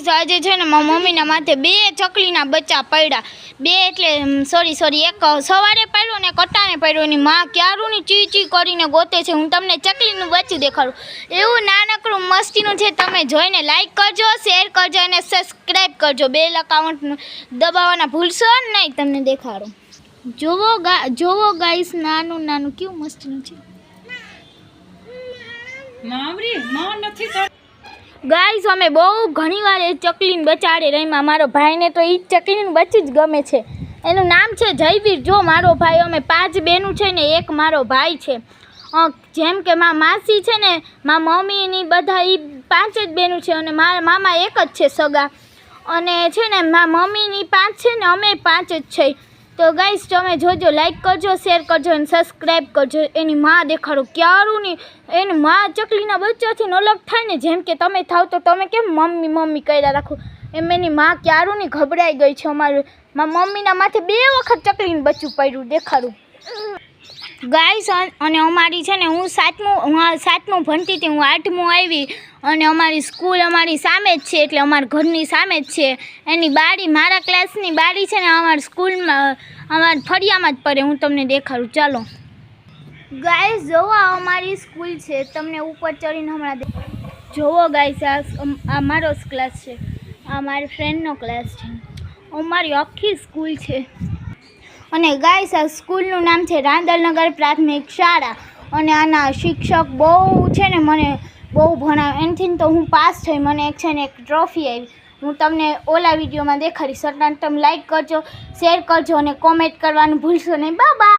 Guys આજે છે ને મારા મમ્મીના માથે 2 ચકલીના બચ્ચા પડ્યા. 2 એટલે સોરી એક સવારે પડ્યો ને કટાને પડ્યો. એની માં ક્યારુંની ચી ચી કરીને ગોતે છે. હું તમને ચકલીનું બચ્ચું દેખાડું. એવું નાનકડું મસ્તીનું છે. તમે જોઈને લાઈક કરજો, શેર કરજો અને સબસ્ક્રાઈબ કરજો. બેલ અકાઉન્ટ દબાવવાના ભૂલશો નહીં. તમને દેખાડું. જોવો ગાઈસ, નાનું કેવું મસ્તીનું છે. ગાઈસ અમે બહુ ઘણી વાર એ ચકલીને બચાડે રહીમાં. મારો ભાઈને તો એ ચકલીનું બચ્ચું જ ગમે છે. એનું નામ છે જયવીર. જો મારો ભાઈ, અમે 5 બહેનું છે ને એક મારો ભાઈ છે. જેમ કે મારા માસી છે ને, મારા મમ્મીની બધા એ 5 જ બહેનું છે અને મારા મામા એક જ છે સગા. અને છે ને મારા મમ્મીની 5 છે ને અમે 5 જ છે. તો ગાઈસ તમે જોજો, લાઈક કરજો, શેર કરજો અને સબસ્ક્રાઈબ કરજો. એની માં દેખાડો ક્યારું નહીં. એની માં ચકલીના બચ્ચાથી અલગ થાય ને, જેમ કે તમે થાવ તો તમે કેમ મમ્મી કર્યા રાખો, એમ એની માં ક્યારું નહીં ગભરાઈ ગઈ છે. મારા મમ્મીના માથે 2 વખત ચકલીનું બચ્ચું પડ્યું. દેખાડું ગાઈસ. અને અમારી છે ને, હું 7મું ભણતી હતી, હું 8મું આવી. અને અમારી સ્કૂલ અમારી સામે જ છે, એટલે અમારા ઘરની સામે જ છે. એની બારી, મારા ક્લાસની બારી છે ને અમારી સ્કૂલમાં, અમારા ફળિયામાં જ પડે. હું તમને દેખાડું. ચાલો ગાઈસ, જોવો આ અમારી સ્કૂલ છે. તમને ઉપર ચડીને હમણાં જોવો ગાઈસ, આ મારો ક્લાસ છે, આ મારી ફ્રેન્ડનો ક્લાસ છે, અમારી આખી સ્કૂલ છે. અને ગાઈસ આ સ્કૂલનું નામ છે રાંદલનગર પ્રાથમિક શાળા. અને આના શિક્ષક બહુ છે ને, મને બહુ ભણાવે. એનાથી તો હું પાસ થઈ. મને એક છે ને એક ટ્રોફી આવી. હું તમને ઓલા વિડીયોમાં દેખાડીશ. એટલે તમે લાઈક કરજો, શેર કરજો અને કોમેન્ટ કરવાનું ભૂલશો નહીં. બાય.